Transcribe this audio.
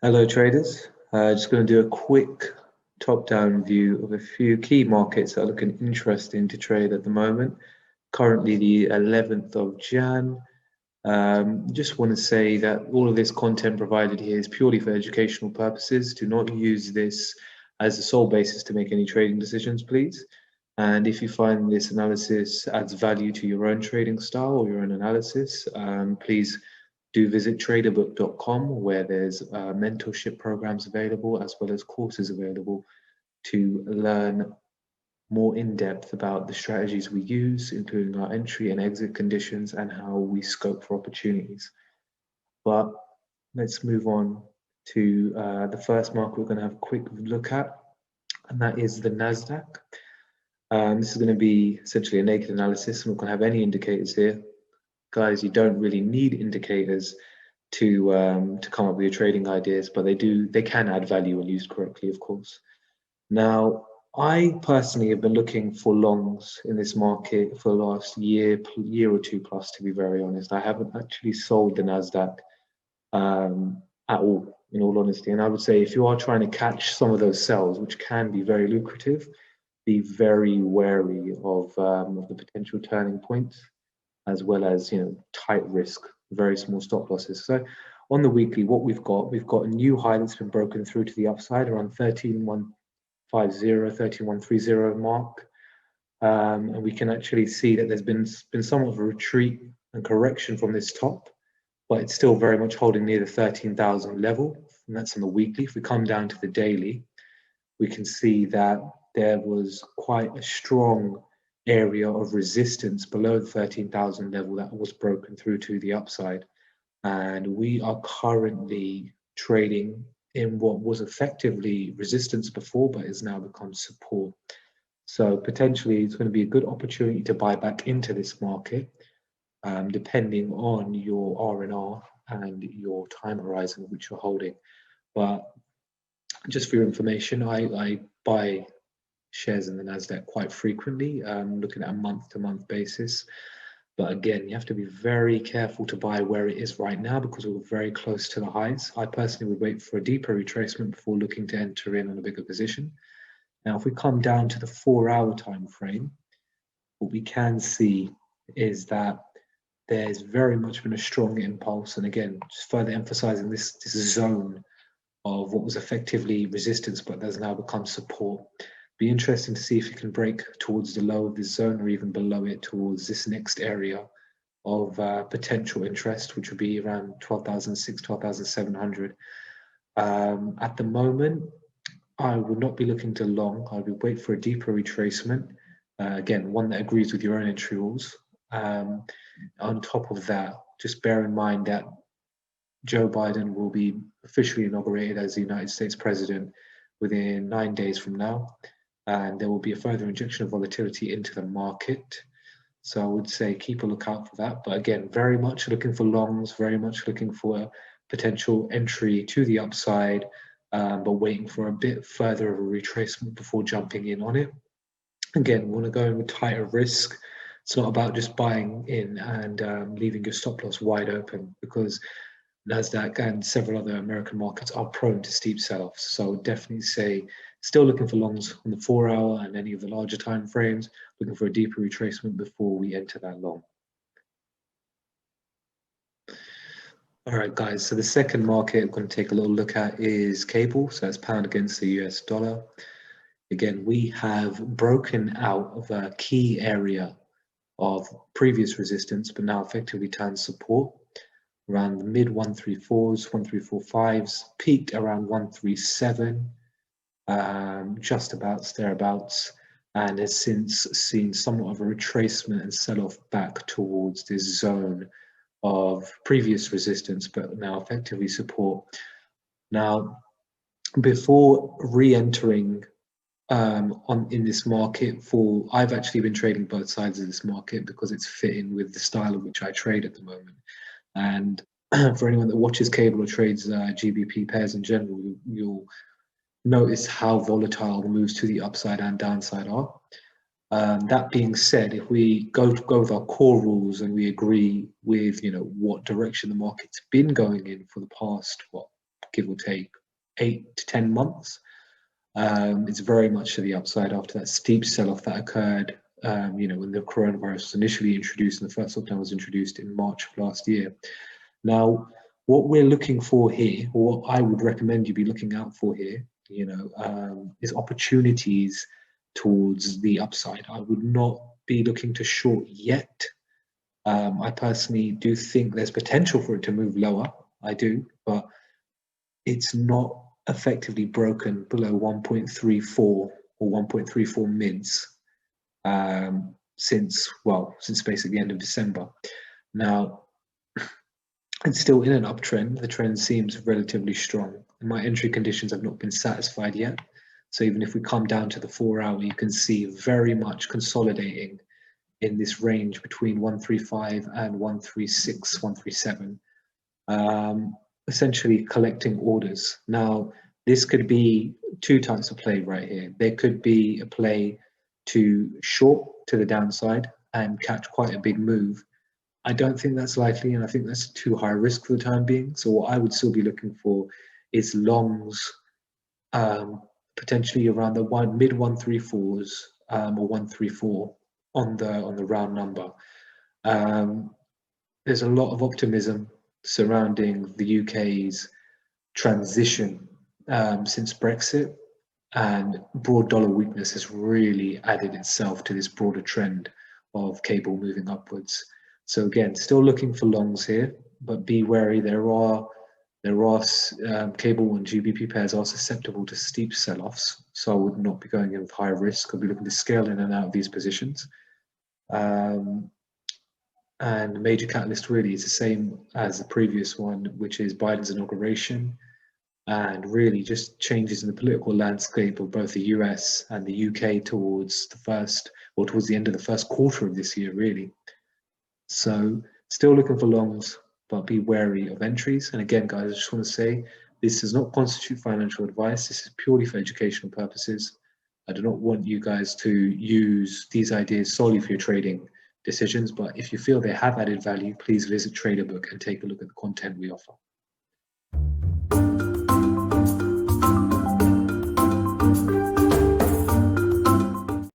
Hello traders, just going to do a quick top-down view of a few key markets that are looking interesting to trade at the moment. Currently the 11th of Jan. Just want to say that all of this content provided here is purely for educational purposes. Do not use this as the sole basis to make any trading decisions, please. And if you find this analysis adds value to your own trading style or your own analysis, please do visit traderbook.com, where there's mentorship programs available as well as courses available to learn more in depth about the strategies we use, including our entry and exit conditions and how we scope for opportunities. But let's move on to the first market we're going to have a quick look at, and that is the NASDAQ. This is going to be essentially a naked analysis. I'm not going to have any indicators here. Guys, you don't really need indicators to come up with your trading ideas, but they can add value when used correctly, of course. Now, I personally have been looking for longs in this market for the last year or two plus, to be very honest. I haven't actually sold the NASDAQ at all, in all honesty. And I would say if you are trying to catch some of those sells, which can be very lucrative, be very wary of the potential turning points, as well as tight risk, very small stop losses. So on the weekly, what we've got a new high that's been broken through to the upside around 13,150, 13,130 mark, and we can actually see that there's been somewhat of a retreat and correction from this top, but it's still very much holding near the 13,000 level, and that's on the weekly. If we come down to the daily, we can see that there was quite a strong area of resistance below the 13,000 level that was broken through to the upside, and we are currently trading in what was effectively resistance before but has now become support. So potentially it's going to be a good opportunity to buy back into this market, depending on your R&R and your time horizon which you're holding. But just for your information, I buy shares in the NASDAQ quite frequently, looking at a month-to-month basis. But again, you have to be very careful to buy where it is right now because we're very close to the highs. I personally would wait for a deeper retracement before looking to enter in on a bigger position. Now, if we come down to the 4-hour time frame, what we can see is that there's very much been a strong impulse. And again, just further emphasizing this zone of what was effectively resistance, but has now become support. Be interesting to see if you can break towards the low of this zone or even below it towards this next area of potential interest, which would be around 12,600, 12,700. At the moment, I would not be looking to long. I would wait for a deeper retracement. Again, one that agrees with your own entry rules. On top of that, just bear in mind that Joe Biden will be officially inaugurated as the United States president within 9 days from now, and there will be a further injection of volatility into the market. So I would say keep a lookout for that. But again, very much looking for longs, very much looking for a potential entry to the upside, but waiting for a bit further of a retracement before jumping in on it. Again, we want to go in with tighter risk. It's not about just buying in and leaving your stop loss wide open, because NASDAQ and several other American markets are prone to steep sell-offs. So I would definitely say still looking for longs on the 4-hour and any of the larger time frames, looking for a deeper retracement before we enter that long. All right, guys, so the second market we're going to take a little look at is cable. So that's pound against the US dollar. Again, we have broken out of a key area of previous resistance, but now effectively turned support around the mid 134s, 1345s, peaked around 137, just about thereabouts, and has since seen somewhat of a retracement and sell-off back towards this zone of previous resistance, but now effectively support. Now, before re-entering in this market, I've actually been trading both sides of this market because it's fitting with the style in which I trade at the moment. And for anyone that watches cable or trades GBP pairs in general, you'll notice how volatile the moves to the upside and downside are. That being said, if we go with our core rules and we agree with what direction the market's been going in for the past give or take 8 to 10 months. It's very much to the upside after that steep sell-off that occurred, when the coronavirus was initially introduced and the first lockdown was introduced in March of last year. Now, what we're looking for here, or what I would recommend you be looking out for here, is opportunities towards the upside. I would not be looking to short yet. I personally do think there's potential for it to move lower. I do, but it's not effectively broken below 1.34 or 1.34 mids since basically the end of December. Now, it's still in an uptrend. The trend seems relatively strong. My entry conditions have not been satisfied yet. So even if we come down to the 4-hour, you can see very much consolidating in this range between 135 and 136, 137. Essentially collecting orders. Now, this could be two types of play right here. There could be a play to short to the downside and catch quite a big move. I don't think that's likely, and I think that's too high risk for the time being. So what I would still be looking for is longs, potentially around the mid 134s or 134 on the round number. There's a lot of optimism surrounding the UK's transition since Brexit, and broad dollar weakness has really added itself to this broader trend of cable moving upwards. So again, still looking for longs here, but be wary. There are cable and GBP pairs are susceptible to steep sell-offs, so I would not be going in with high risk. I'll be looking to scale in and out of these positions. And the major catalyst really is the same as the previous one, which is Biden's inauguration, and really just changes in the political landscape of both the US and the UK towards the end of the first quarter of this year, really. So still looking for longs, but be wary of entries. And again, guys, I just want to say, this does not constitute financial advice. This is purely for educational purposes. I do not want you guys to use these ideas solely for your trading decisions, but if you feel they have added value, please visit Traderbook and take a look at the content we offer.